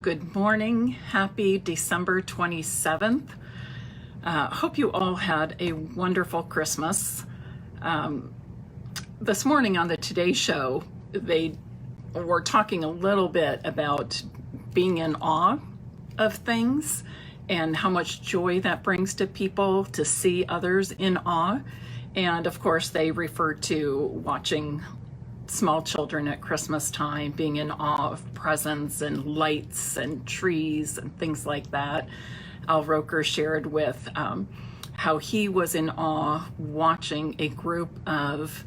Good morning. Happy December 27th. Hope you all had a wonderful Christmas. This morning on the Today Show, they were talking a little bit about being in awe of things and how much joy that brings to people to see others in awe. And of course, they refer to watching small children at Christmas time, being in awe of presents and lights and trees and things like that. Al Roker shared with how he was in awe watching a group of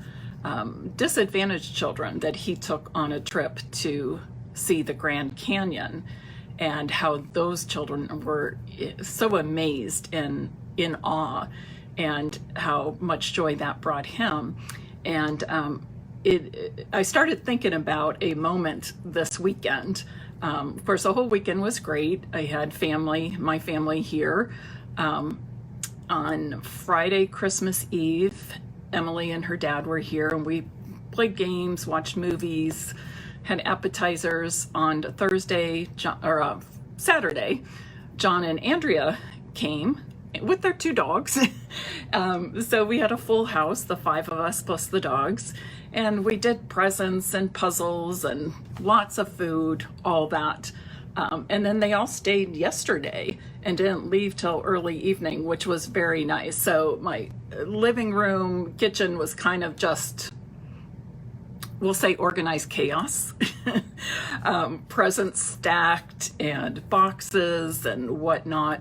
disadvantaged children that he took on a trip to see the Grand Canyon, and how those children were so amazed and in awe, and how much joy that brought him. And I started thinking about a moment this weekend. Of course, the whole weekend was great. I had my family here. On Friday, Christmas Eve, Emily and her dad were here, and we played games, watched movies, had appetizers. On Saturday, John and Andrea came with their two dogs. So we had a full house, the five of us plus the dogs. And we did presents and puzzles and lots of food, all that. And then they all stayed yesterday and didn't leave till early evening, which was very nice. So my living room, kitchen was kind of just, we'll say, organized chaos. Presents stacked and boxes and whatnot.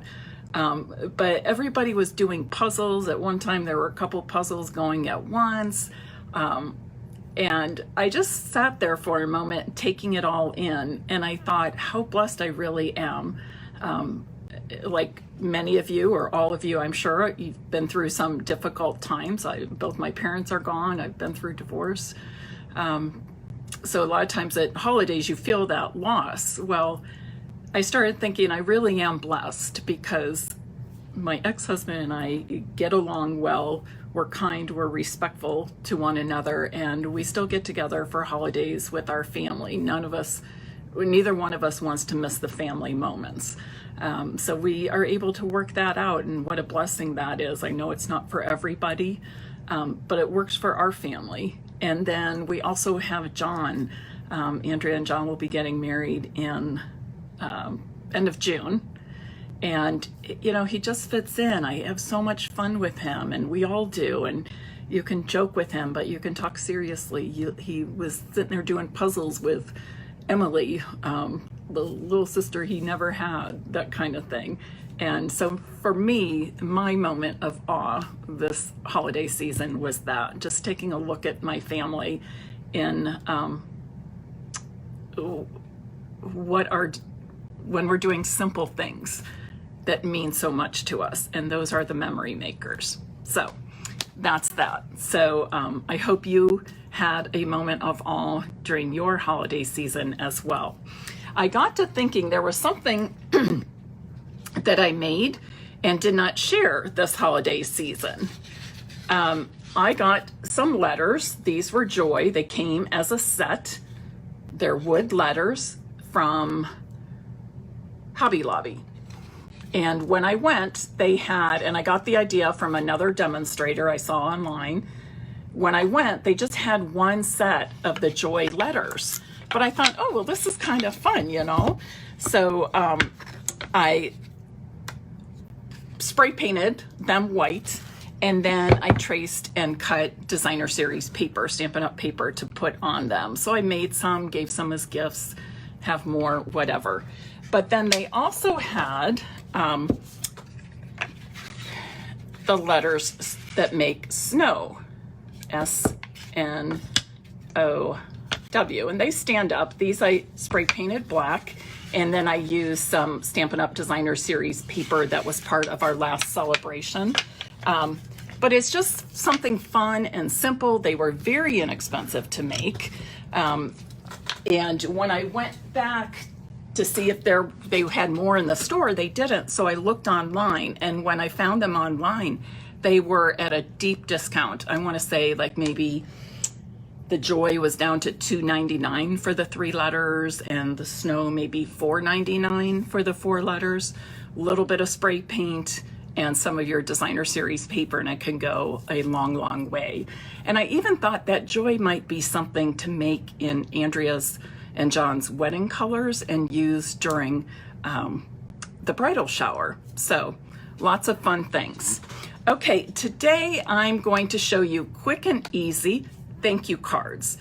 But everybody was doing puzzles. At one time, there were a couple puzzles going at once. And I just sat there for a moment, taking it all in, and I thought how blessed I really am. Like many of you, or all of you, I'm sure, you've been through some difficult times. Both my parents are gone. I've been through divorce. So a lot of times at holidays, you feel that loss. Well, I started thinking I really am blessed because my ex-husband and I get along well. We're kind, we're respectful to one another, and we still get together for holidays with our family. Neither one of us wants to miss the family moments. So we are able to work that out, and what a blessing that is. I know it's not for everybody, but it works for our family. And then we also have John. Andrea and John will be getting married in end of June. And, you know, he just fits in. I have so much fun with him, and we all do. And you can joke with him, but you can talk seriously. He was sitting there doing puzzles with Emily, the little sister he never had, that kind of thing. And so for me, my moment of awe this holiday season was that, just taking a look at my family in when we're doing simple things that mean so much to us, and those are the memory makers. So that's that. So I hope you had a moment of awe during your holiday season as well. I got to thinking there was something that I made and did not share this holiday season. I got some letters. These were joy. They came as a set. They're wood letters from Hobby Lobby. And when I went, they had, and I got the idea from another demonstrator I saw online. When I went, they just had one set of the joy letters. But I thought, oh, well, this is kind of fun, you know? So I spray painted them white, and then I traced and cut designer series paper, Stampin' Up! Paper, to put on them. So I made some, gave some as gifts, have more, whatever. But then they also had the letters that make snow, S-N-O-W, and they stand up. These I spray painted black, and then I used some Stampin' Up! Designer Series paper that was part of our last celebration. But it's just something fun and simple. They were very inexpensive to make. And when I went back to see if they had more in the store, they didn't. So I looked online, and when I found them online, they were at a deep discount. I want to say like maybe The Joy was down to $2.99 for the 3 letters, and the Snow maybe $4.99 for the 4 letters. A little bit of spray paint and some of your designer series paper, and it can go a long, long way. And I even thought that Joy might be something to make in Andrea's and John's wedding colors and use during the bridal shower. So lots of fun things. Okay, today I'm going to show you quick and easy thank you cards.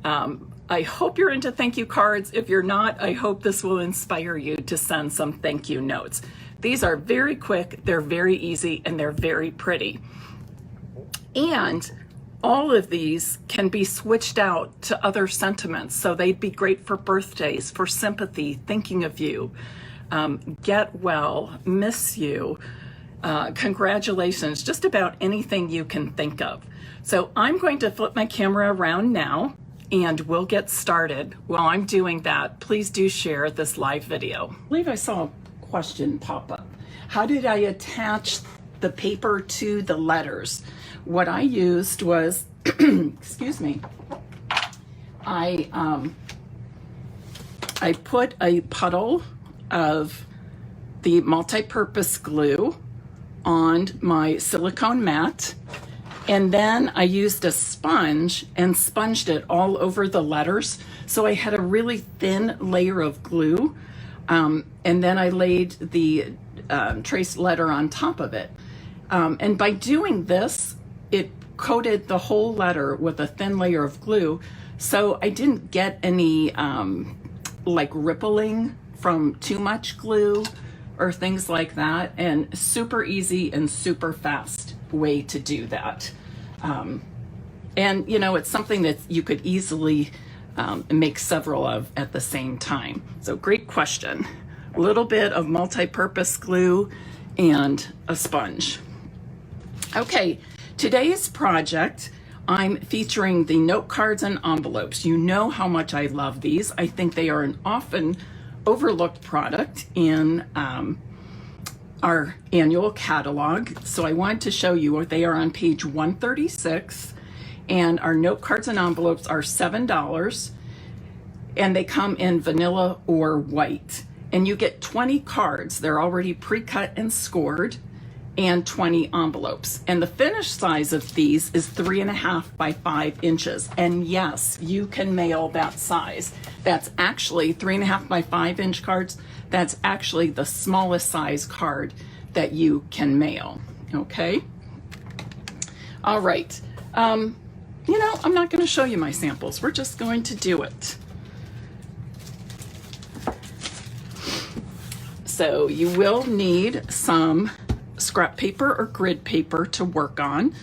I hope you're into thank you cards. If you're not, I hope this will inspire you to send some thank you notes. These are very quick, they're very easy, and they're very pretty. And all of these can be switched out to other sentiments. So they'd be great for birthdays, for sympathy, thinking of you, get well, miss you, congratulations, just about anything you can think of. So I'm going to flip my camera around now and we'll get started. While I'm doing that, please do share this live video. I believe I saw a question pop up. How did I attach the paper to the letters? What I used was, excuse me, I put a puddle of the multi-purpose glue on my silicone mat, and then I used a sponge and sponged it all over the letters. So I had a really thin layer of glue, and then I laid the traced letter on top of it. And by doing this, it coated the whole letter with a thin layer of glue. So I didn't get any like rippling from too much glue or things like that. And super easy and super fast way to do that. And you know, it's something that you could easily make several of at the same time. So great question. A little bit of multi-purpose glue and a sponge. Okay, today's project, I'm featuring the note cards and envelopes. You know how much I love these. I think they are an often overlooked product in our annual catalog. So I wanted to show you what they are on page 136, and our note cards and envelopes are $7, and they come in vanilla or white. And you get 20 cards. They're already pre-cut and scored, and 20 envelopes. And the finished size of these is 3.5 by 5 inches. And yes, you can mail that size. That's actually 3.5 by 5 inch cards. That's actually the smallest size card that you can mail. Okay. All right. You know, I'm not going to show you my samples. We're just going to do it. So you will need some scrap paper or grid paper to work on.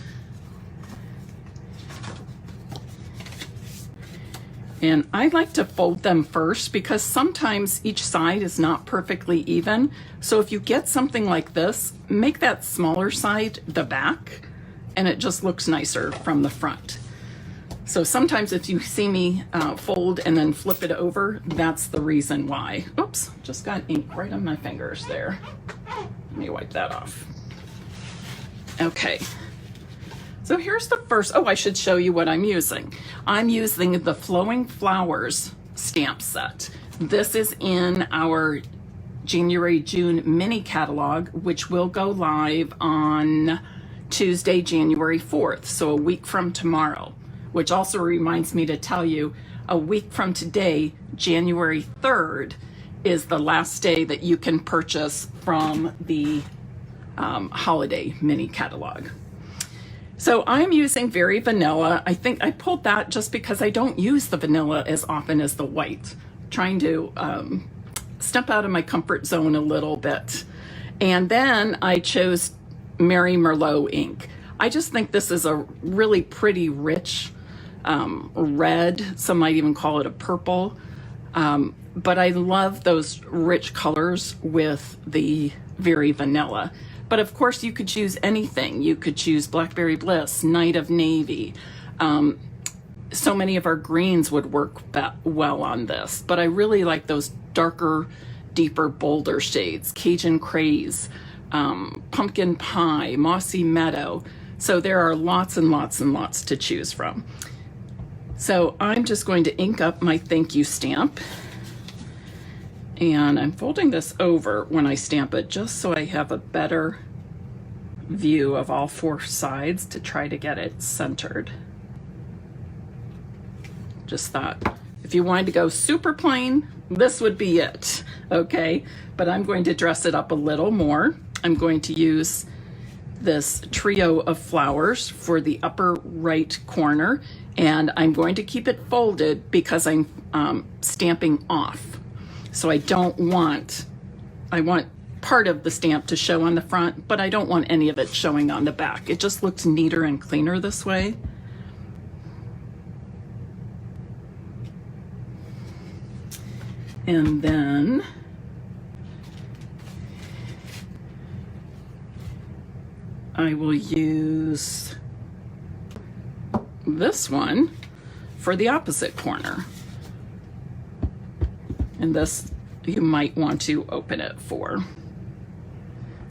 And I like to fold them first because sometimes each side is not perfectly even. So if you get something like this, make that smaller side the back, and it just looks nicer from the front. So sometimes if you see me fold and then flip it over, that's the reason why. Oops, just got ink right on my fingers there. Let me wipe that off. Okay, so here's the first. Oh, I should show you what I'm using. I'm using the Flowing Flowers stamp set. This is in our January-June mini catalog, which will go live on Tuesday, January 4th, so a week from tomorrow. Which also reminds me to tell you, a week from today, January 3rd, is the last day that you can purchase from the holiday mini catalog. So I'm using Very Vanilla. I think I pulled that just because I don't use the vanilla as often as the white. Trying to step out of my comfort zone a little bit. And then I chose Mary Merlot ink. I just think this is a really pretty, rich red. Some might even call it a purple. But I love those rich colors with the Very Vanilla. But of course you could choose anything. You could choose Blackberry Bliss, Night of Navy. So many of our greens would work well on this, but I really like those darker, deeper, bolder shades. Cajun Craze, Pumpkin Pie, Mossy Meadow. So there are lots and lots and lots to choose from. So I'm just going to ink up my thank you stamp. And I'm folding this over when I stamp it just so I have a better view of all 4 sides to try to get it centered. Just thought if you wanted to go super plain, this would be it, okay? But I'm going to dress it up a little more. I'm going to use this trio of flowers for the upper right corner, and I'm going to keep it folded because I'm stamping off. So I want part of the stamp to show on the front, but I don't want any of it showing on the back. It just looks neater and cleaner this way. And then I will use this one for the opposite corner. And this, you might want to open it for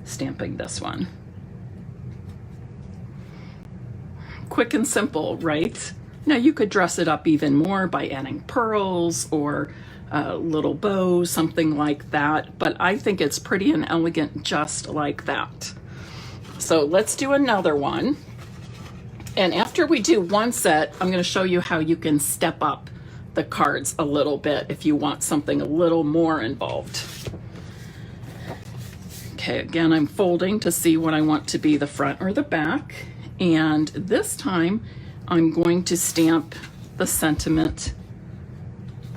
stamping this one. Quick and simple, right? Now you could dress it up even more by adding pearls or a little bow, something like that. But I think it's pretty and elegant just like that. So let's do another one. And after we do one set, I'm going to show you how you can step up the cards a little bit if you want something a little more involved. Okay, again, I'm folding to see what I want to be the front or the back. And this time I'm going to stamp the sentiment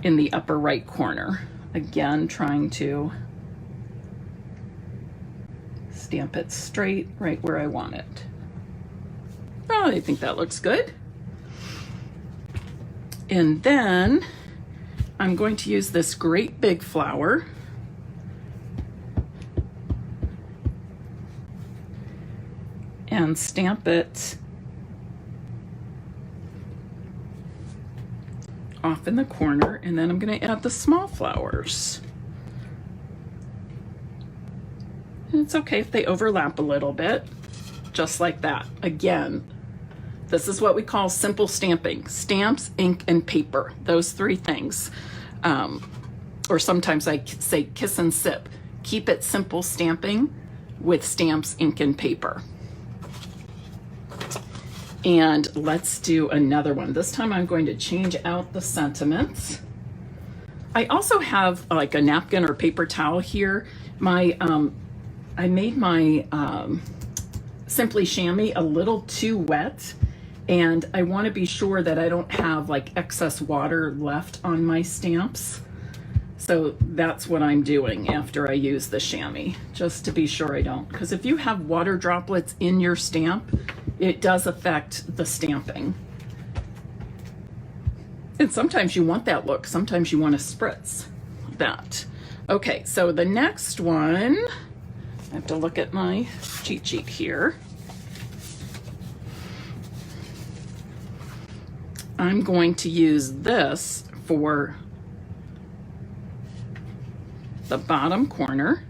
in the upper right corner. Again, trying to stamp it straight right where I want it. Oh, I think that looks good. And then I'm going to use this great big flower and stamp it off in the corner, and then I'm going to add the small flowers. And it's okay if they overlap a little bit, just like that. Again, this is what we call simple stamping. Stamps, ink, and paper. Those 3 things. Or sometimes I say kiss and sip. Keep it simple stamping with stamps, ink, and paper. And let's do another one. This time I'm going to change out the sentiments. I also have like a napkin or paper towel here. I made my Simply Chamois a little too wet, and I want to be sure that I don't have like excess water left on my stamps. So that's what I'm doing after I use the chamois, just to be sure I don't. Because if you have water droplets in your stamp, it does affect the stamping. And sometimes you want that look. Sometimes you want to spritz that. Okay, so the next one, I have to look at my cheat sheet here. I'm going to use this for the bottom corner.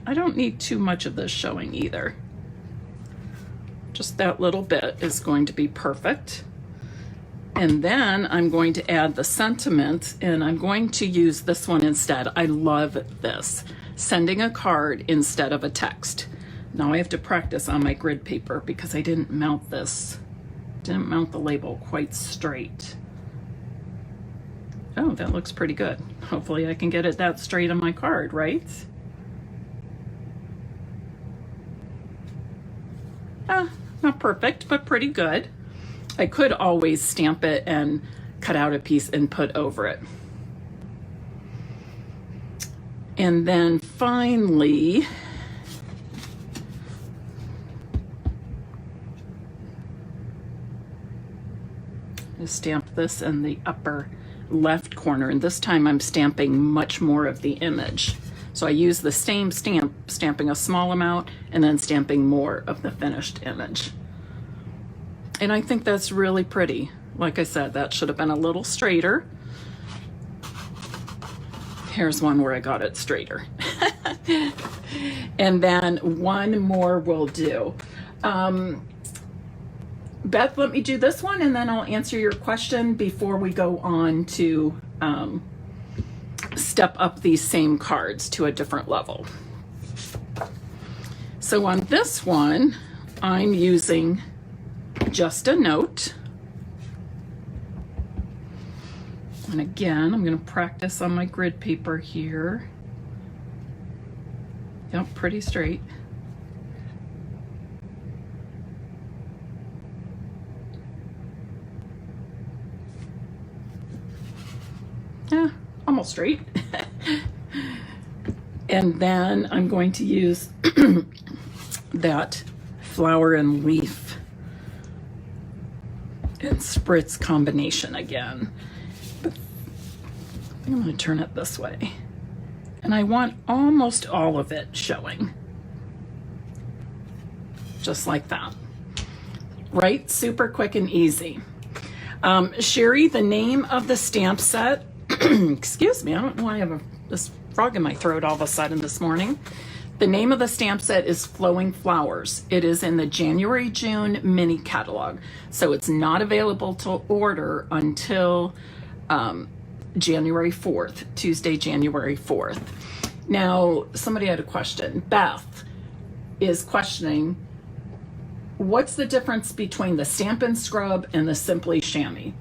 I don't need too much of this showing either. Just that little bit is going to be perfect. And then I'm going to add the sentiment, and I'm going to use this one instead. I love this. Sending a card instead of a text. Now I have to practice on my grid paper because I didn't mount the label quite straight. Oh, that looks pretty good. Hopefully I can get it that straight on my card, right? Not perfect, but pretty good. I could always stamp it and cut out a piece and put over it. And then finally, I stamped this in the upper left corner, and this time I'm stamping much more of the image. So I use the same stamp, stamping a small amount and then stamping more of the finished image. And I think that's really pretty. Like I said, that should have been a little straighter. Here's one where I got it straighter. And then one more will do. Beth, let me do this one and then I'll answer your question before we go on to step up these same cards to a different level. So on this one, I'm using just a note. And again, I'm going to practice on my grid paper here. Yep, pretty straight. Yeah, almost straight. And then I'm going to use that flower and leaf and spritz combination again. But I'm going to turn it this way. And I want almost all of it showing. Just like that. Right? Super quick and easy. Sherry, the name of the stamp set, excuse me, I don't know why I have this frog in my throat all of a sudden this morning. The name of the stamp set is Flowing Flowers. It is in the January-June mini catalog. So it's not available to order until January 4th, Tuesday, January 4th. Now, somebody had a question. Beth is questioning, what's the difference between the Stampin' Scrub and the Simply Chamois?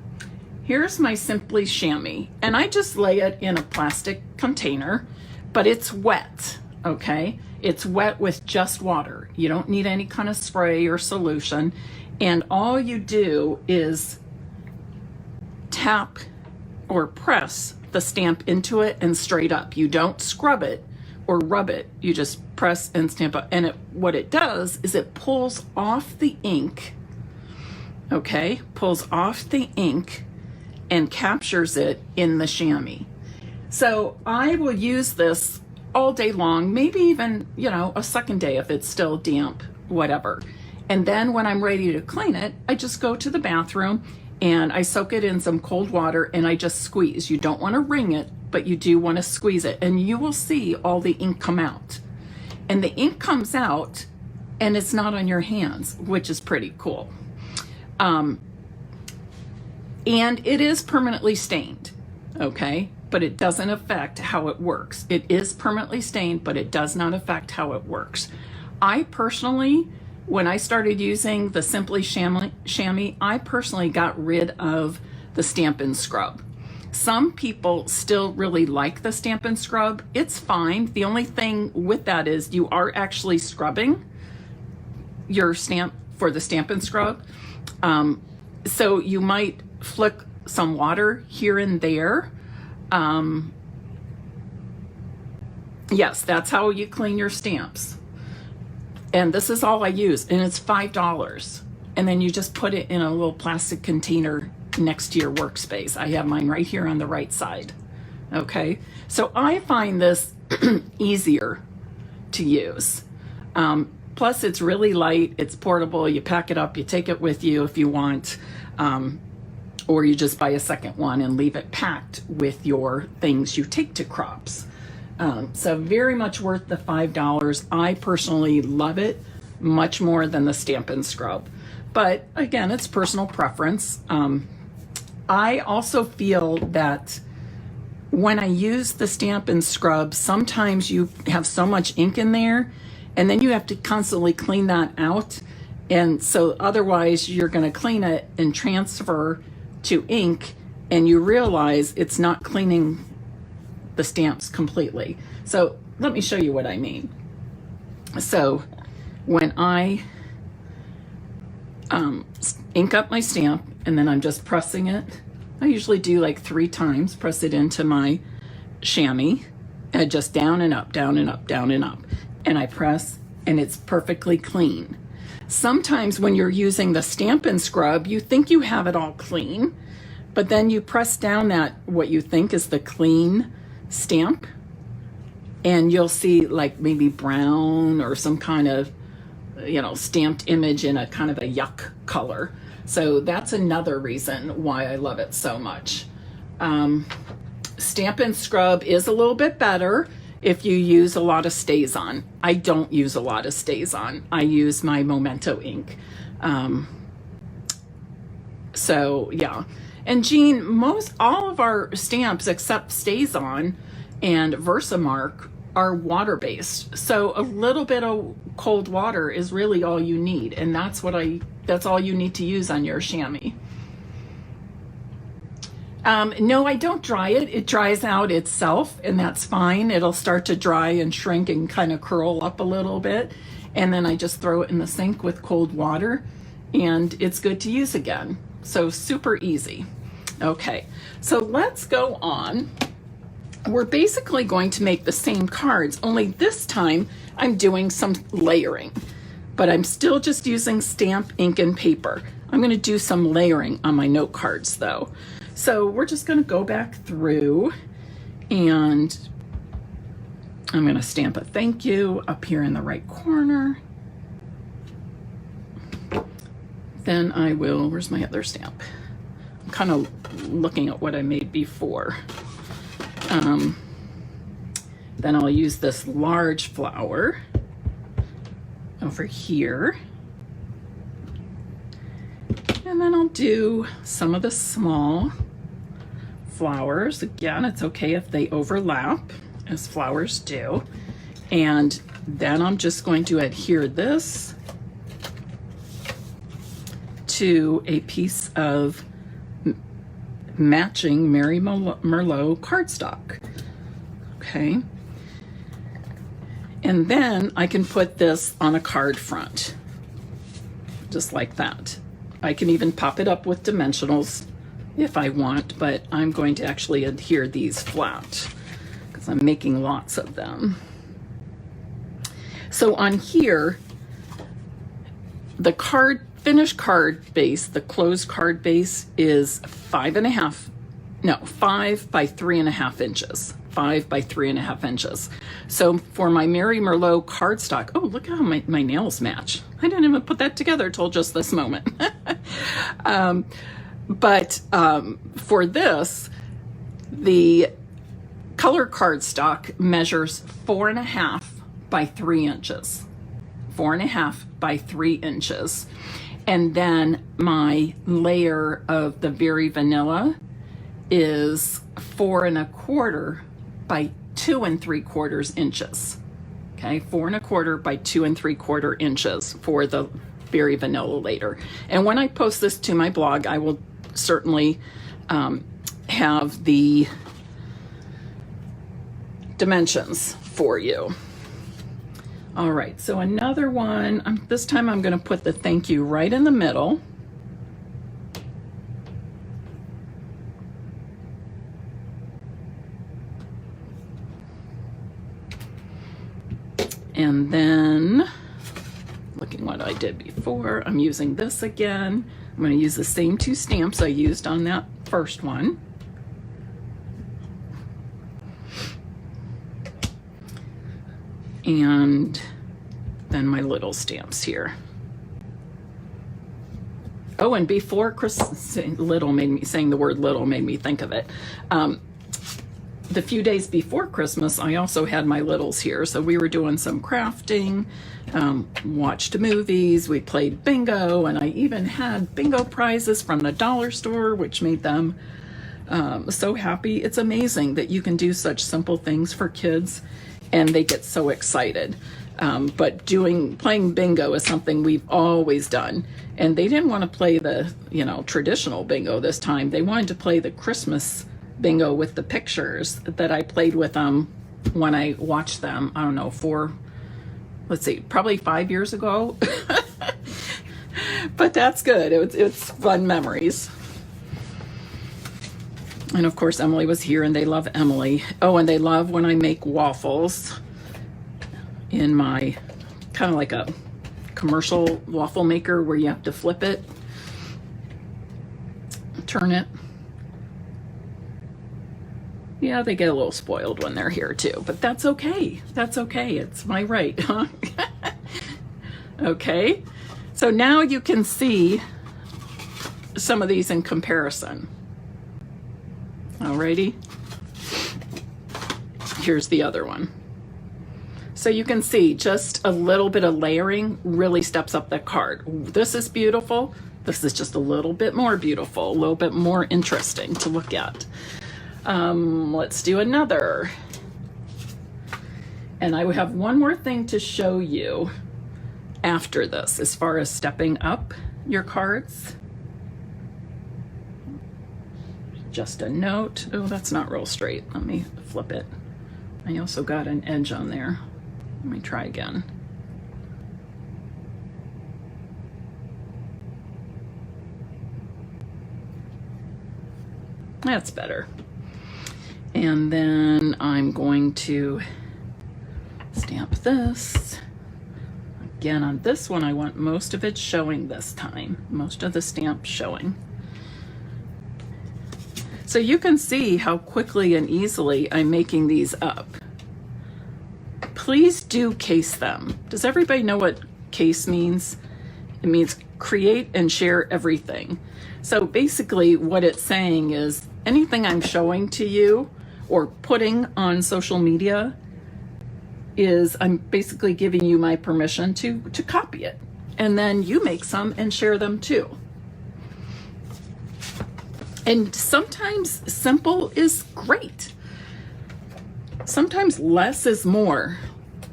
Here's my Simply Chamois, and I just lay it in a plastic container, but it's wet, okay? It's wet with just water. You don't need any kind of spray or solution, and all you do is tap or press the stamp into it and straight up. You don't scrub it or rub it. You just press and stamp up. And what it does is it pulls off the ink, okay? Pulls off the ink and captures it in the chamois. So I will use this all day long, maybe even, you know, a second day if it's still damp, whatever. And then when I'm ready to clean it, I just go to the bathroom and I soak it in some cold water and I just squeeze. You don't want to wring it, but you do want to squeeze it, and you will see all the ink come out. And the ink comes out and it's not on your hands, which is pretty cool. And it is permanently stained, okay? But it doesn't affect how it works. It is permanently stained, but it does not affect how it works. I personally, when I started using the Simply Chamois, I personally got rid of the Stampin' Scrub. Some people still really like the Stampin' Scrub. It's fine. The only thing with that is you are actually scrubbing your stamp for the Stampin' Scrub. So you might flick some water here and there. Yes, that's how you clean your stamps. And this is all I use, and it's $5. And then you just put it in a little plastic container next to your workspace. I have mine right here on the right side. Okay, so I find this easier to use. Plus it's really light, it's portable, you pack it up, you take it with you if you want, or you just buy a second one and leave it packed with your things you take to crops. So very much worth the $5. I personally love it much more than the Stampin' Scrub. But again, it's personal preference. I also feel that when I use the Stampin' Scrub, sometimes you have so much ink in there and then you have to constantly clean that out. And so otherwise you're going to clean it and transfer to ink and you realize it's not cleaning the stamps completely. So let me show you what I mean. So when I ink up my stamp and then I'm just pressing it, I usually do like 3 times, press it into my chamois and just down and up, down and up, down and up. And I press and it's perfectly clean. Sometimes when you're using the Stampin' Scrub, you think you have it all clean, but then you press down that what you think is the clean stamp and you'll see like maybe brown or some kind of, you know, stamped image in a kind of a yuck color. So that's another reason why I love it so much. Stampin' Scrub is a little bit better if you use a lot of StazOn. I don't use a lot of StazOn. I use my Memento ink. So yeah. And Jean, all of our stamps except Stays On and Versamark are water-based. So a little bit of cold water is really all you need. And that's all you need to use on your chamois. No, I don't dry it. It dries out itself, and that's fine. It'll start to dry and shrink and kind of curl up a little bit. And then I just throw it in the sink with cold water, and it's good to use again. So super easy. Okay, so let's go on. We're basically going to make the same cards, only this time I'm doing some layering, but I'm still just using stamp, ink, and paper. I'm going to do some layering on my note cards though. So we're just going to go back through, and I'm going to stamp a thank you up here in the right corner. Then I will, where's my other stamp? I'm kind of looking at what I made before. Then I'll use this large flower over here. And then I'll do some of the small flowers. Again, it's okay if they overlap, as flowers do. And then I'm just going to adhere this to a piece of matching Mary Merlot cardstock. Okay. And then I can put this on a card front, just like that. I can even pop it up with dimensionals if I want, but I'm going to actually adhere these flat because I'm making lots of them. So on here, the finished card base, the closed card base is 5 by 3.5 inches. 5 by 3.5 inches. So for my Mary Merlot cardstock, oh, look how my nails match. I didn't even put that together till just this moment. But for this, the color cardstock measures 4.5 by 3 inches. 4.5 by 3 inches. And then my layer of the Very Vanilla is 4.25 by 2 3/4 inches. Okay, 4.25 by 2 3/4 inches for the Very Vanilla later. And when I post this to my blog, I will certainly have the dimensions for you. All right, so another one, this time I'm going to put the thank you right in the middle. And then, looking what I did before, I'm using this again. I'm going to use the same 2 stamps I used on that first one. And then my little stamps here. Oh, and before Christmas, saying the word little made me think of it. The few days before Christmas, I also had my littles here. So we were doing some crafting, watched movies, we played bingo, and I even had bingo prizes from the dollar store, which made them so happy. It's amazing that you can do such simple things for kids and they get so excited. But playing bingo is something we've always done. And they didn't want to play the, traditional bingo this time. They wanted to play the Christmas bingo with the pictures that I played with them when I watched them, I don't know, probably 5 years ago. But that's good. It's fun memories. And of course, Emily was here and they love Emily. Oh, and they love when I make waffles in my kind of like a commercial waffle maker where you have to flip it, turn it. Yeah, they get a little spoiled when they're here too, but that's okay. That's okay. It's my right, huh? Okay. So now you can see some of these in comparison. Alrighty. Here's the other one. So you can see just a little bit of layering really steps up the card. This is beautiful. This is just a little bit more beautiful, a little bit more interesting to look at. Let's do another. And I have one more thing to show you after this, as far as stepping up your cards. Just a note. Oh, that's not real straight. Let me flip it. I also got an edge on there. Let me try again. That's better. And then I'm going to stamp this. Again, on this one, I want most of it showing this time, most of the stamp showing. So you can see how quickly and easily I'm making these up. Please do case them. Does everybody know what case means? It means create and share everything. So basically what it's saying is anything I'm showing to you or putting on social media is I'm basically giving you my permission to copy it. And then you make some and share them too. And sometimes simple is great. Sometimes less is more.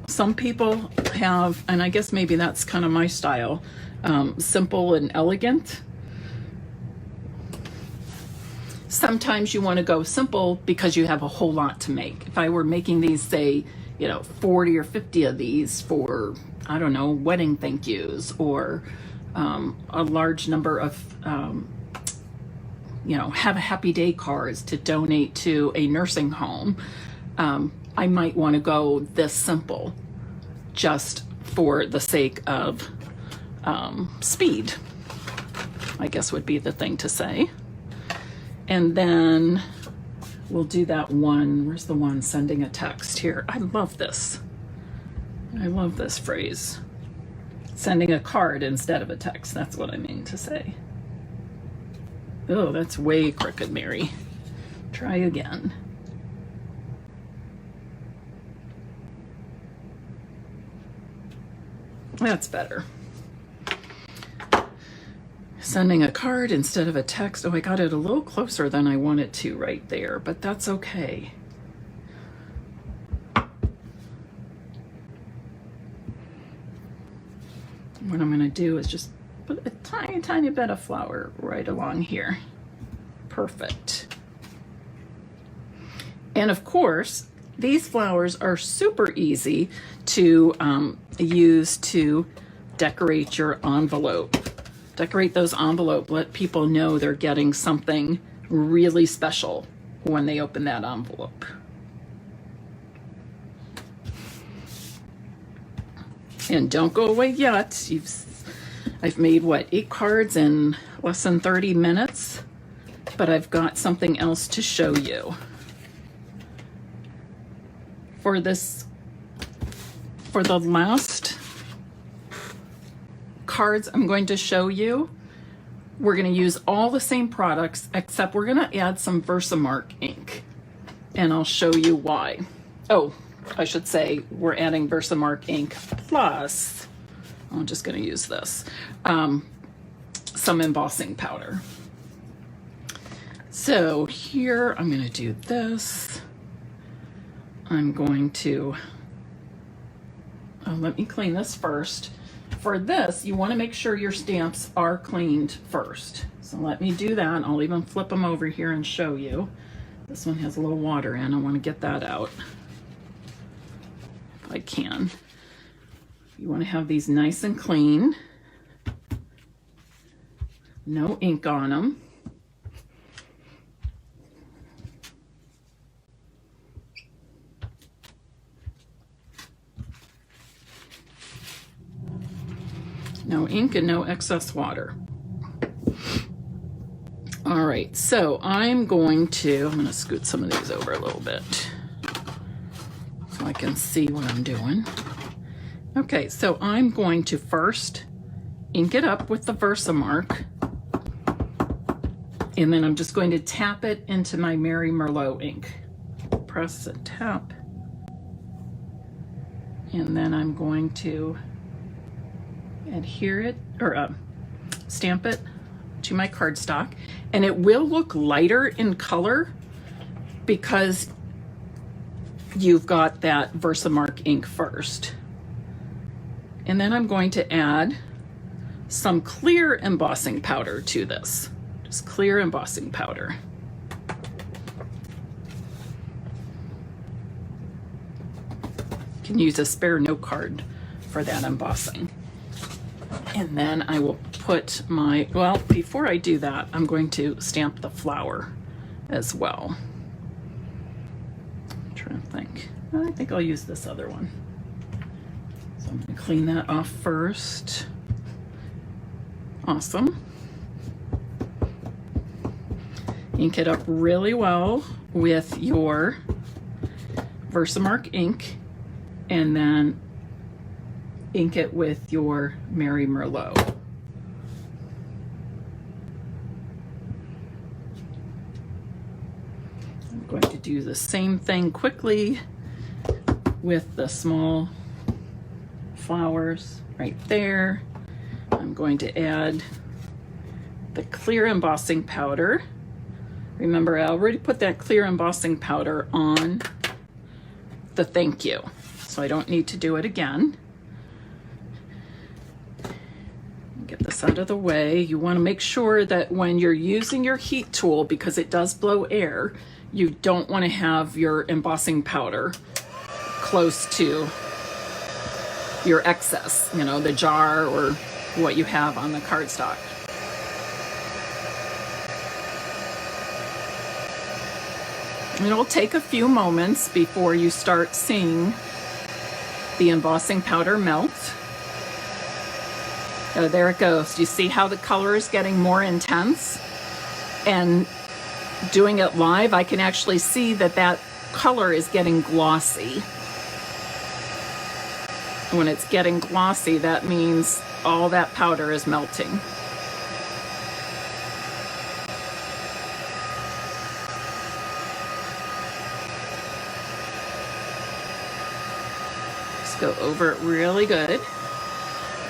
Some people have, and I guess maybe that's kind of my style, simple and elegant. Sometimes you want to go simple because you have a whole lot to make. If I were making these, say, 40 or 50 of these for, I don't know, wedding thank yous, or a large number of, have a happy day cards to donate to a nursing home, I might want to go this simple just for the sake of speed, I guess would be the thing to say. And then we'll do that one. Where's the one sending a text here? I love this. I love this phrase. Sending a card instead of a text. That's what I mean to say. Oh, that's way crooked, Mary. Try again. That's better. Sending a card instead of a text. Oh, I got it a little closer than I wanted to right there, but that's okay. What I'm going to do is just put a tiny, tiny bit of flour right along here. Perfect. And of course, these flowers are super easy to use to decorate your envelope. Decorate those envelopes. Let people know they're getting something really special when they open that envelope. And don't go away yet. I've made, what, 8 cards in less than 30 minutes, but I've got something else to show you. For the last cards I'm going to show you, we're going to use all the same products, except we're going to add some Versamark ink, and I'll show you why. Oh, I should say we're adding Versamark ink plus, I'm just going to use this, some embossing powder. So here I'm going to do this. I'm going to, let me clean this first. For this, you want to make sure your stamps are cleaned first. So let me do that. I'll even flip them over here and show you. This one has a little water in. I want to get that out if I can. You want to have these nice and clean. No ink on them. No ink and no excess water. All right, so I'm going to scoot some of these over a little bit so I can see what I'm doing. Okay, so I'm going to first ink it up with the Versamark, and then I'm just going to tap it into my Mary Merlot ink. Press and tap. And then I'm going to adhere it, or stamp it to my cardstock, and it will look lighter in color because you've got that Versamark ink first. And then I'm going to add some clear embossing powder to this, just clear embossing powder. You can use a spare note card for that embossing. And then I will put my, well, before I do that, I'm going to stamp the flower as well. I'm trying to think. I think I'll use this other one. So I'm going to clean that off first. Awesome. Ink it up really well with your Versamark ink, and then ink it with your Mary Merlot. I'm going to do the same thing quickly with the small flowers right there. I'm going to add the clear embossing powder. Remember, I already put that clear embossing powder on the thank you, so I don't need to do it again. Get this out of the way. You want to make sure that when you're using your heat tool, because it does blow air, you don't want to have your embossing powder close to your excess, you know, the jar or what you have on the cardstock. And it'll take a few moments before you start seeing the embossing powder melt. Oh, there it goes. Do you see how the color is getting more intense? And doing it live, I can actually see that that color is getting glossy. When it's getting glossy, that means all that powder is melting. Just go over it really good.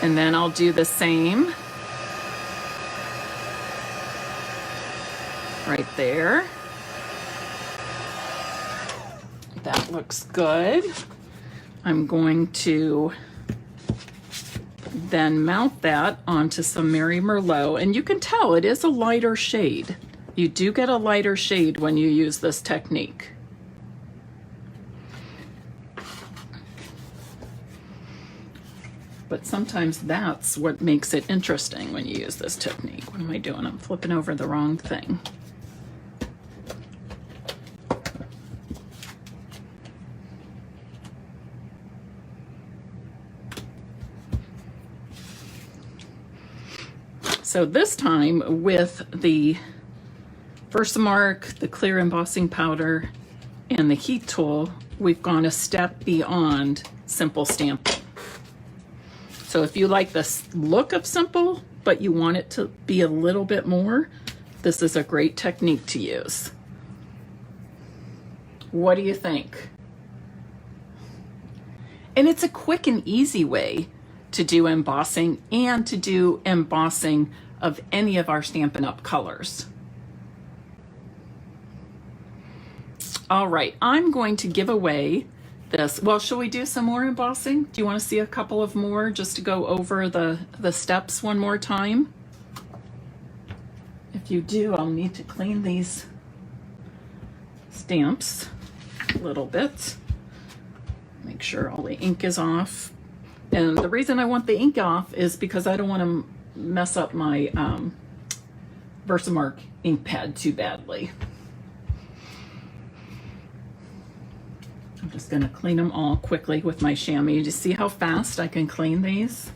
And then I'll do the same right there. That looks good. I'm going to then mount that onto some Mary Merlot, and you can tell it is a lighter shade. You do get a lighter shade when you use this technique. But sometimes that's what makes it interesting when you use this technique. What am I doing? I'm flipping over the wrong thing. So this time with the Versamark, the clear embossing powder, and the heat tool, we've gone a step beyond simple stamping. So if you like the look of simple, but you want it to be a little bit more, this is a great technique to use. What do you think? And it's a quick and easy way to do embossing and to do embossing of any of our Stampin' Up! Colors. All right, I'm going to give away this. Well, shall we do some more embossing? Do you want to see a couple of more just to go over the steps one more time? If you do, I'll need to clean these stamps a little bit. Make sure all the ink is off. And the reason I want the ink off is because I don't want to mess up my Versamark ink pad too badly. I'm just going to clean them all quickly with my chamois. You see how fast I can clean these?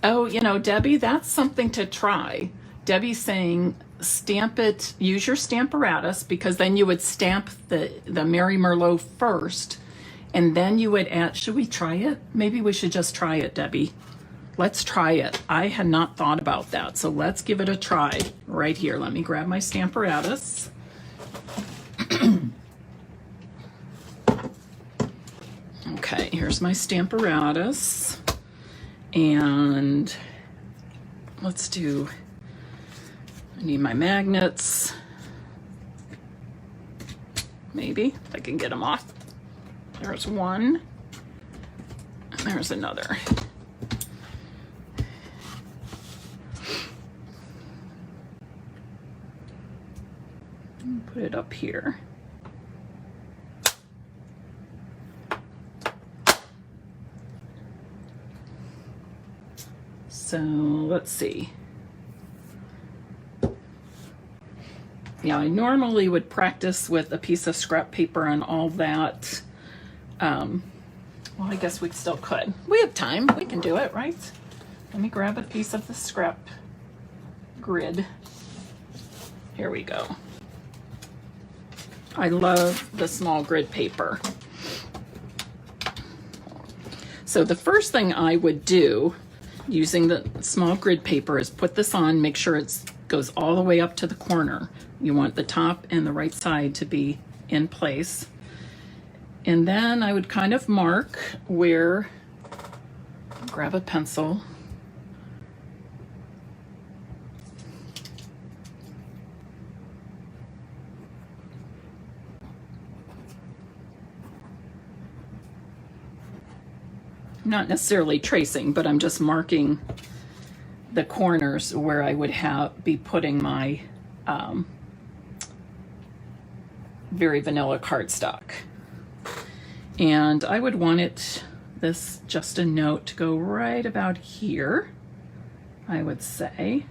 Oh, you know, Debbie, that's something to try. Debbie's saying stamp it, use your Stamparatus, because then you would stamp the Mary Merlot first, and then you would add, should we try it? Maybe we should just try it, Debbie. let's try it. I had not thought about that, so let's give it a try right here. Let me grab my Stamparatus. Okay, here's my Stamparatus, and let's do, I need my magnets. Maybe if I can get them off. There's one, and there's another. Put it up here. So let's see. Yeah, I normally would practice with a piece of scrap paper and all that. Well, I guess we still could. We have time. We can do it, right? Let me grab a piece of the scrap grid. Here we go. I love the small grid paper. So the first thing I would do using the small grid paper is put this on, make sure it goes all the way up to the corner. You want the top and the right side to be in place. And then I would kind of mark where, grab a pencil. Not necessarily tracing, but I'm just marking the corners where I would be putting my Very Vanilla cardstock. And I would want this just a note to go right about here, I would say.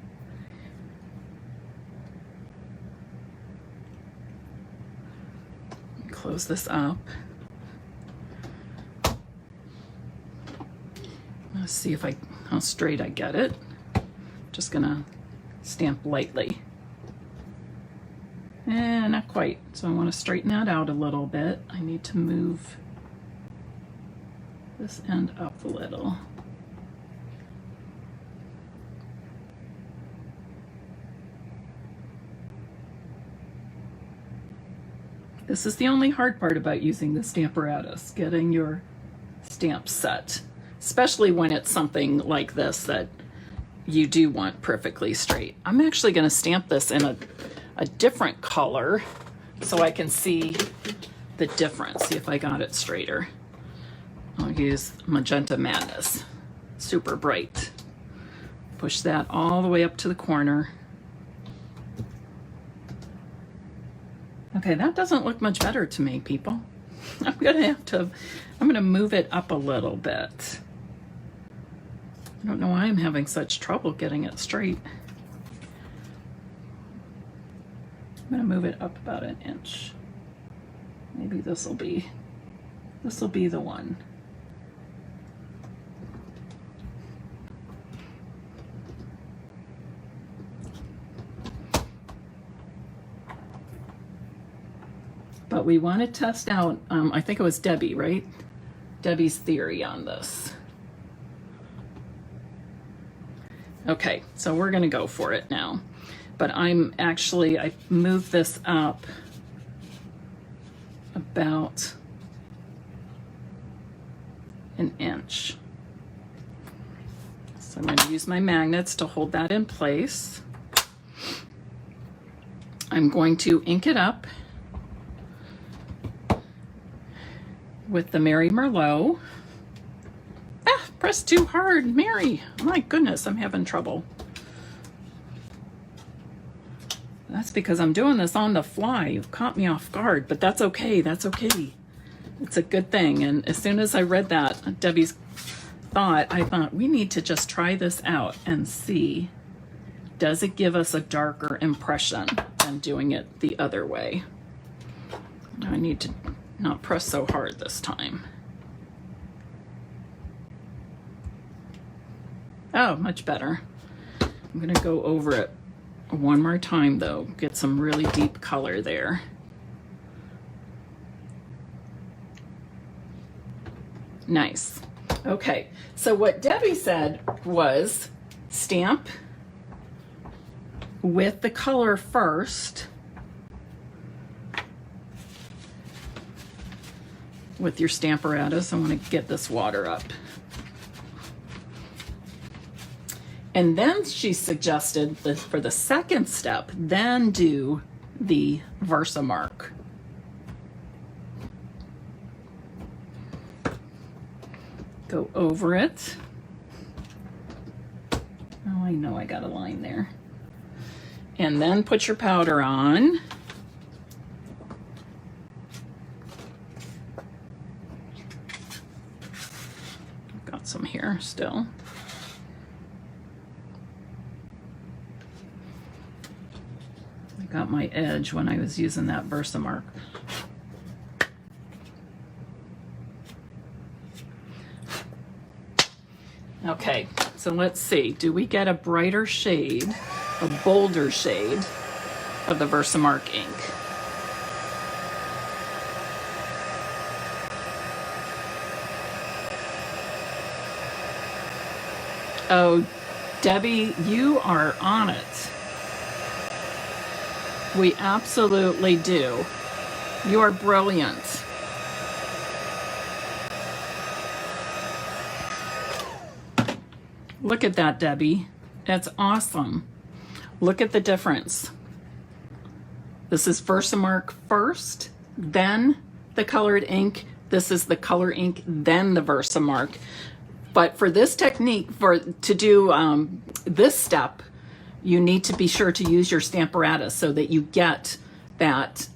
Close this up. Let's see how straight I get it. Just gonna stamp lightly. Not quite. So I want to straighten that out a little bit. I need to move this end up a little. This is the only hard part about using the Stamparatus, getting your stamp set, especially when it's something like this that you do want perfectly straight. I'm actually going to stamp this in a different color so I can see the difference, see if I got it straighter. I'll use Magenta Madness, super bright. Push that all the way up to the corner. Okay, that doesn't look much better to me, people. I'm gonna move it up a little bit. I don't know why I'm having such trouble getting it straight. I'm gonna move it up about an inch. Maybe this will be the one. But we want to test out, I think it was Debbie, right? Debbie's theory on this. Okay, so we're gonna go for it now. But I moved this up about an inch. So I'm gonna use my magnets to hold that in place. I'm going to ink it up with the Mary Merlot. Press too hard, Mary. My goodness, I'm having trouble. That's because I'm doing this on the fly. You've caught me off guard, but that's okay. That's okay. It's a good thing. And as soon as I read that, Debbie's thought, I thought we need to just try this out and see, does it give us a darker impression than doing it the other way? I need to not press so hard this time. Oh, much better. I'm gonna go over it one more time though, get some really deep color there. Nice. Okay, so what Debbie said was stamp with the color first with your Stamparatus. I want to get this water up. And then she suggested that for the second step, then do the Versamark. Go over it. Oh, I know I got a line there. And then put your powder on. Got some here still. I got my edge when I was using that Versamark. Okay, so let's see. Do we get a brighter shade, a bolder shade of the Versamark ink? Oh, Debbie, you are on it. We absolutely do. You are brilliant. Look at that, Debbie. That's awesome. Look at the difference. This is Versamark first, then the colored ink. This is the color ink, then the Versamark. But for this technique, to do this step, you need to be sure to use your Stamparatus so that you get that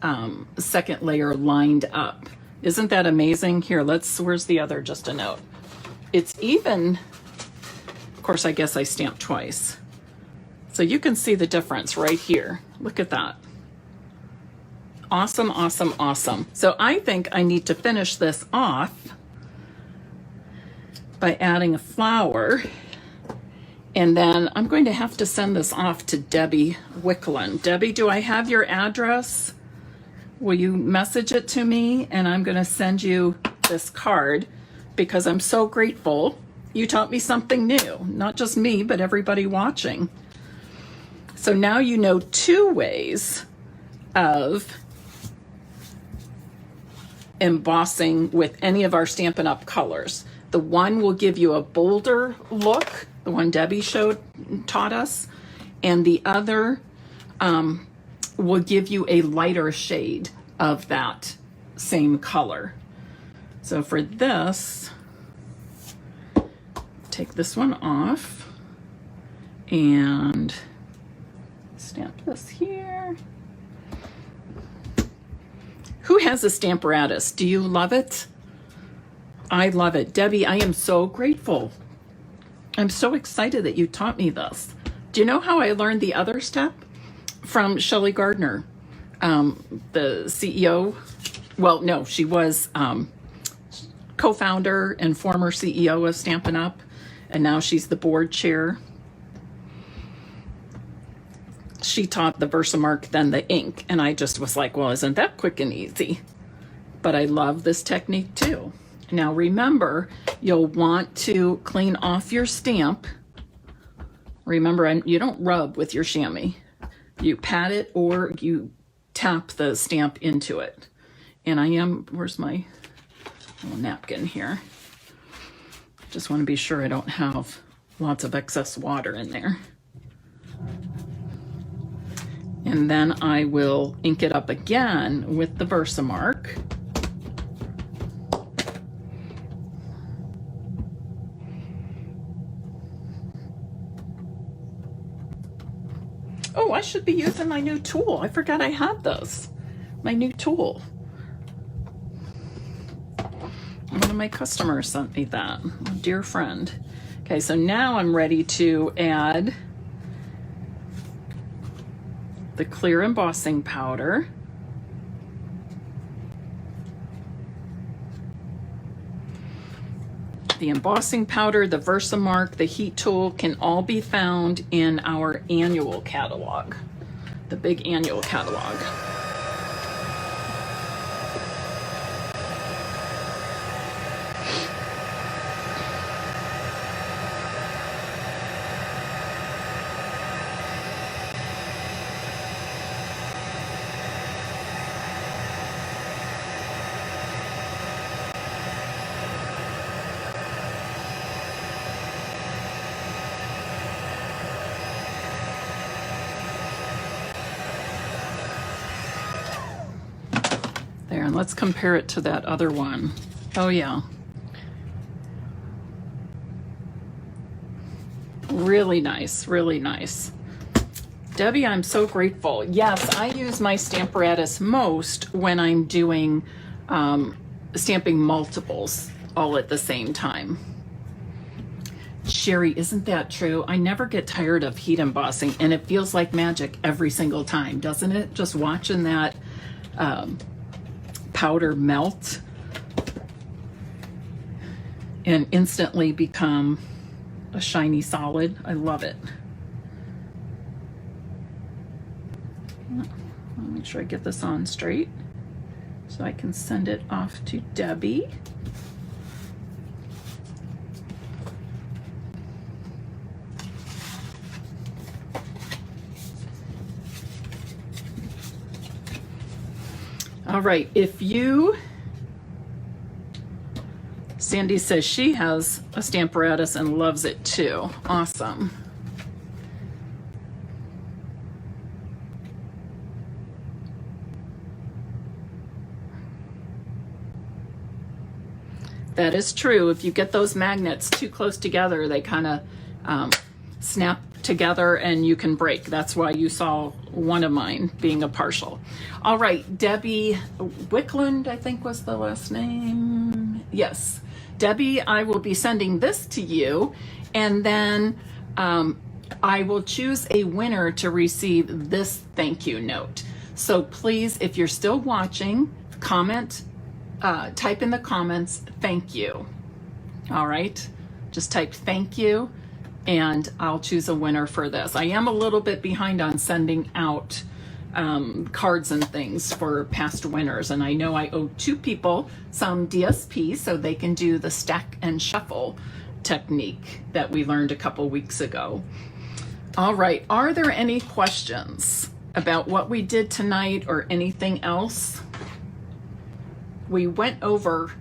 second layer lined up. Isn't that amazing? Here, where's the other, just a note. It's even, of course, I guess I stamped twice. So you can see the difference right here. Look at that. Awesome, awesome, awesome. So I think I need to finish this off by adding a flower. And then I'm going to have to send this off to Debbie Wicklund. Debbie, do I have your address? Will you message it to me? And I'm going to send you this card because I'm so grateful. You taught me something new, not just me, but everybody watching. So now you know 2 ways of embossing with any of our Stampin' Up! Colors. The one will give you a bolder look, the one Debbie taught us, and the other will give you a lighter shade of that same color. So for this, take this one off and stamp this here. Who has a Stamparatus? Do you love it? I love it. Debbie, I am so grateful. I'm so excited that you taught me this. Do you know how I learned the other step? From Shelley Gardner, the CEO. Well, no, she was co-founder and former CEO of Stampin' Up! And now she's the board chair. She taught the Versamark, then the ink. And I just was like, well, isn't that quick and easy? But I love this technique too. Now remember, you'll want to clean off your stamp. Remember, you don't rub with your chamois. You pat it or you tap the stamp into it. And where's my little napkin here? Just want to be sure I don't have lots of excess water in there. And then I will ink it up again with the Versamark. Oh, I should be using my new tool. I forgot I had this. My new tool. One of my customers sent me that. A dear friend. Okay, so now I'm ready to add the clear embossing powder. The embossing powder, the Versamark, the heat tool can all be found in our annual catalog, the big annual catalog. there, and let's compare it to that other one. Oh yeah. Really nice, really nice. Debbie, I'm so grateful. Yes, I use my Stamparatus most when I'm doing stamping multiples all at the same time. Sherry, isn't that true? I never get tired of heat embossing, and it feels like magic every single time, doesn't it? Just watching that powder melt and instantly become a shiny solid. I love it. I'll make sure I get this on straight so I can send it off to Debbie. All right, Sandy says she has a Stamparatus and loves it too. Awesome. That is true. If you get those magnets too close together, they kind of snap together and you can break. That's why you saw one of mine being a partial. All right, Debbie Wickland, I think was the last name. Yes. Debbie, I will be sending this to you, and then I will choose a winner to receive this thank you note. So please, if you're still watching, comment, type in the comments, thank you. All right, just type thank you, and I'll choose a winner for this. I am a little bit behind on sending out cards and things for past winners, and I know I owe 2 people some DSP so they can do the stack and shuffle technique that we learned a couple weeks ago. All right, are there any questions about what we did tonight or anything else? We went over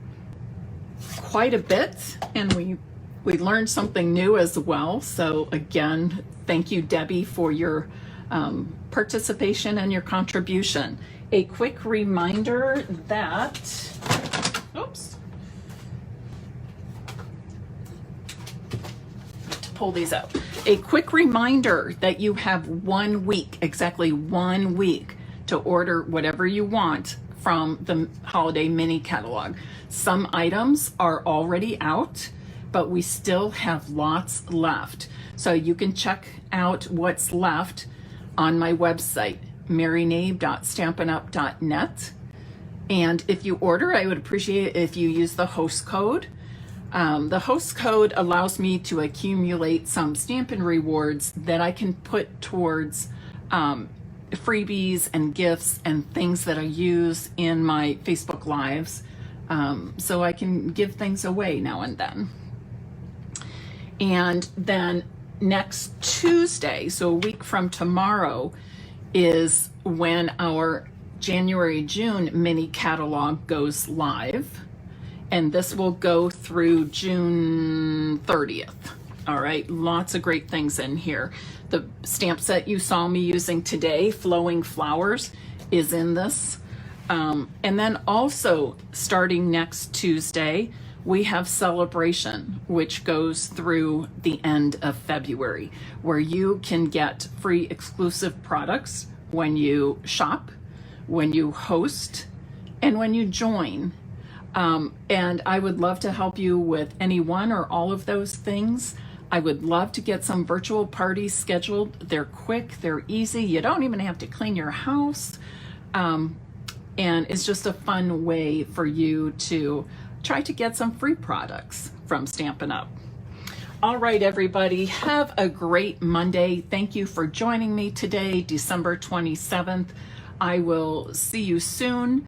quite a bit, and we learned something new as well. So again, thank you, Debbie, for your participation and your contribution. A quick reminder that, oops, to pull these out. A quick reminder that you have 1 week, exactly 1 week, to order whatever you want from the holiday mini catalog. Some items are already out, but we still have lots left. So you can check out what's left on my website, maryknabe.stampinup.net. And if you order, I would appreciate it if you use the host code. The host code allows me to accumulate some Stampin' rewards that I can put towards freebies and gifts and things that I use in my Facebook Lives, so I can give things away now and then. And then next Tuesday, so a week from tomorrow, is when our January-June mini catalog goes live. And this will go through June 30th. All right, lots of great things in here. The stamp set you saw me using today, Flowing Flowers, is in this. And then also starting next Tuesday, we have Celebration, which goes through the end of February, where you can get free exclusive products when you shop, when you host, and when you join. And I would love to help you with any one or all of those things. I would love to get some virtual parties scheduled. They're quick, they're easy. You don't even have to clean your house. And it's just a fun way for you to try to get some free products from Stampin' Up. All right, everybody, have a great Monday. Thank you for joining me today, December 27th. I will see you soon.